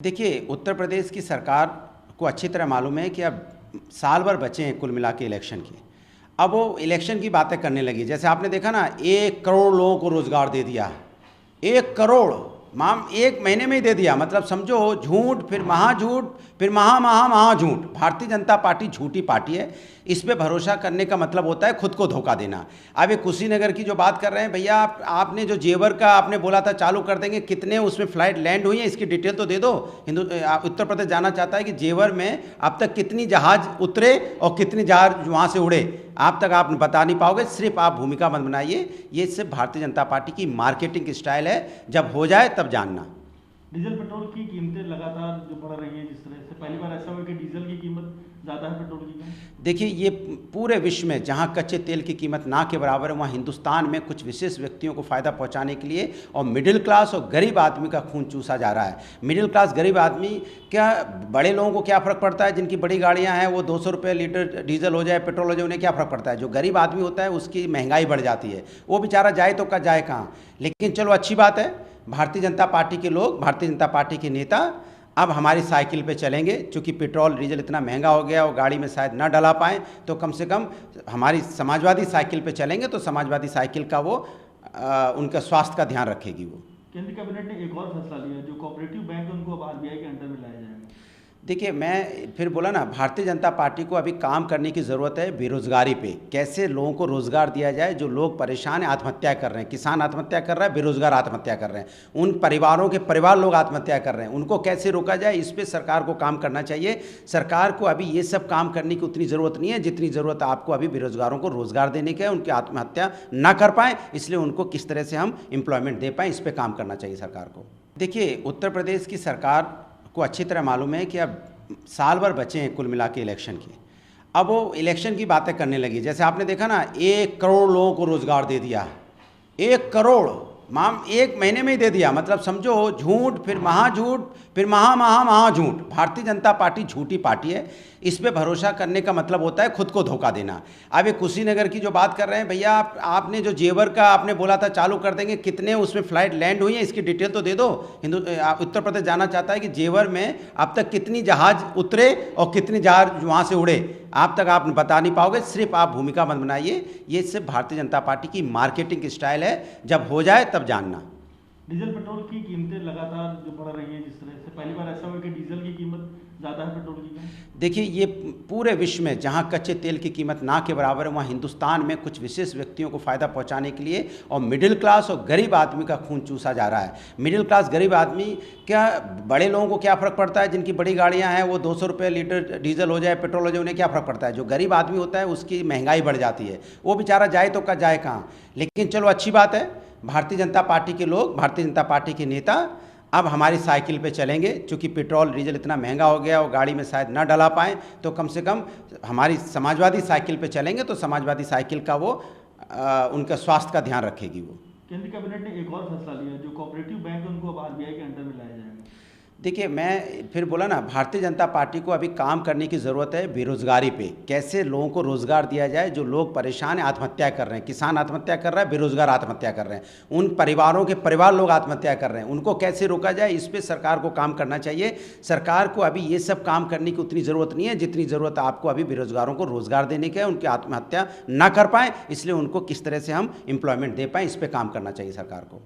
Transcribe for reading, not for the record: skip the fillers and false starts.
देखिए, उत्तर प्रदेश की सरकार को अच्छी तरह मालूम है कि अब साल भर बचे हैं कुल मिला के इलेक्शन के। अब वो इलेक्शन की बातें करने लगी। जैसे आपने देखा ना, 1 करोड़ लोगों को रोज़गार दे दिया। 1 करोड़ माम 1 महीने में ही दे दिया। मतलब समझो, झूठ फिर महाझूठ फिर महाझूठ। भारतीय जनता पार्टी झूठी पार्टी है। इस पे भरोसा करने का मतलब होता है खुद को धोखा देना। अब ये कुशीनगर की जो बात कर रहे हैं भैया, आपने जो जेवर का आपने बोला था चालू कर देंगे, कितने उसमें फ़्लाइट लैंड हुई हैं इसकी डिटेल तो दे दो। उत्तर प्रदेश जाना चाहता है कि जेवर में अब तक कितनी जहाज़ उतरे और कितनी जहाज़ वहाँ से उड़े, आप तक आप बता नहीं पाओगे। सिर्फ आप भूमिका मत बनाइए। ये सिर्फ भारतीय जनता पार्टी की मार्केटिंग स्टाइल है। जब हो जाए तब जानना। डीजल पेट्रोल की कीमतें लगातार जो बढ़ रही हैं, जिस तरह से पहली बार ऐसा हुआ कि डीजल की कीमत ज़्यादा है पेट्रोल की कम। देखिए, ये पूरे विश्व में जहाँ कच्चे तेल की कीमत ना के बराबर है, वहाँ हिंदुस्तान में कुछ विशेष व्यक्तियों को फ़ायदा पहुँचाने के लिए और मिडिल क्लास और गरीब आदमी का खून चूसा जा रहा है। मिडिल क्लास गरीब आदमी क्या, बड़े लोगों को क्या फ़र्क पड़ता है? जिनकी बड़ी गाड़ियाँ हैं वो 200 रुपये लीटर डीजल हो जाए, पेट्रोल हो जाए, उन्हें क्या फ़र्क पड़ता है? जो गरीब आदमी होता है उसकी महंगाई बढ़ जाती है, वो बेचारा जाए तो का जाए कहाँ। लेकिन चलो अच्छी बात है, भारतीय जनता पार्टी के लोग, भारतीय जनता पार्टी के नेता अब हमारी साइकिल पे चलेंगे। चूँकि पेट्रोल डीजल इतना महंगा हो गया और गाड़ी में शायद ना डला पाएँ, तो कम से कम हमारी समाजवादी साइकिल पे चलेंगे तो समाजवादी साइकिल का वो उनका स्वास्थ्य का ध्यान रखेगी। वो केंद्रीय कैबिनेट ने एक और फैसला लिया, जो कोऑपरेटिव बैंक है उनको अब आरबीआई के अंडर में लाया जाएगा। देखिए, मैं फिर बोला ना, भारतीय जनता पार्टी को अभी काम करने की ज़रूरत है बेरोज़गारी पे। कैसे लोगों को रोज़गार दिया जाए, जो लोग परेशान हैं, आत्महत्या कर रहे हैं, किसान आत्महत्या कर रहा है, बेरोज़गार आत्महत्या कर रहे हैं, उन परिवारों के परिवार लोग आत्महत्या कर रहे हैं, उनको कैसे रोका जाए, इस पर सरकार को काम करना चाहिए। सरकार को अभी ये सब काम करने की उतनी ज़रूरत नहीं है जितनी ज़रूरत आपको अभी बेरोज़गारों को रोज़गार देने की है, उनकी आत्महत्या ना कर पाएँ, इसलिए उनको किस तरह से हम एम्प्लॉयमेंट दे पाएँ, इस पर काम करना चाहिए सरकार को। देखिए, उत्तर प्रदेश की सरकार को अच्छी तरह मालूम है कि अब साल भर बचे हैं कुल मिला के इलेक्शन के। अब वो इलेक्शन की बातें करने लगी। जैसे आपने देखा ना, 1 करोड़ लोगों को रोज़गार दे दिया। 1 करोड़ माम 1 महीने में ही दे दिया। मतलब समझो, झूठ फिर महाझूठ फिर महाझूठ। भारतीय जनता पार्टी झूठी पार्टी है। इस पे भरोसा करने का मतलब होता है खुद को धोखा देना। अब ये कुशीनगर की जो बात कर रहे हैं भैया, आपने जो जेवर का आपने बोला था चालू कर देंगे, कितने उसमें फ़्लाइट लैंड हुई हैं इसकी डिटेल तो दे दो। उत्तर प्रदेश जाना चाहता है कि जेवर में अब तक कितनी जहाज़ उतरे और कितनी जहाज़ वहाँ से उड़े, आप तक आप बता नहीं पाओगे। सिर्फ आप भूमिका मत बनाइए। ये सिर्फ भारतीय जनता पार्टी की मार्केटिंग स्टाइल है। जब हो जाए तब जानना। डीजल पेट्रोल की कीमतें लगातार जो बढ़ रही हैं, जिस तरह से पहली बार ऐसा हुआ कि डीजल की कीमत ज़्यादा है पेट्रोल की कम। देखिए, ये पूरे विश्व में जहाँ कच्चे तेल की कीमत ना के बराबर है, वहाँ हिंदुस्तान में कुछ विशेष व्यक्तियों को फ़ायदा पहुँचाने के लिए और मिडिल क्लास और गरीब आदमी का खून चूसा जा रहा है। मिडिल क्लास गरीब आदमी क्या, बड़े लोगों को क्या फ़र्क पड़ता है? जिनकी बड़ी गाड़ियाँ हैं वो 200 रुपये लीटर डीजल हो जाए, पेट्रोल हो जाए, उन्हें क्या फ़र्क पड़ता है? जो गरीब आदमी होता है उसकी महंगाई बढ़ जाती है, वो बेचारा जाए तो का जाए कहाँ। लेकिन चलो अच्छी बात है, भारतीय जनता पार्टी के लोग, भारतीय जनता पार्टी के नेता अब हमारी साइकिल पे चलेंगे। चूँकि पेट्रोल डीजल इतना महंगा हो गया और गाड़ी में शायद ना डला पाएँ, तो कम से कम हमारी समाजवादी साइकिल पे चलेंगे तो समाजवादी साइकिल का वो उनका स्वास्थ्य का ध्यान रखेगी। वो केंद्रीय कैबिनेट ने एक और फैसला लिया, जो कोऑपरेटिव बैंक है उनको अब आरबीआई के अंडर में लाया जाएगा। देखिए, मैं फिर बोला ना, भारतीय जनता पार्टी को अभी काम करने की ज़रूरत है बेरोज़गारी पे। कैसे लोगों को रोज़गार दिया जाए, जो लोग परेशान हैं, आत्महत्या कर रहे हैं, किसान आत्महत्या कर रहा है, बेरोज़गार आत्महत्या कर रहे हैं, उन परिवारों के परिवार लोग आत्महत्या कर रहे हैं, उनको कैसे रोका जाए, इस पर सरकार को काम करना चाहिए। सरकार को अभी ये सब काम करने की उतनी ज़रूरत नहीं है जितनी ज़रूरत आपको अभी बेरोज़गारों को रोज़गार देने की है, उनकी आत्महत्या ना कर पाएँ, इसलिए उनको किस तरह से हम एम्प्लॉयमेंट दे पाएँ, इस पर काम करना चाहिए सरकार को।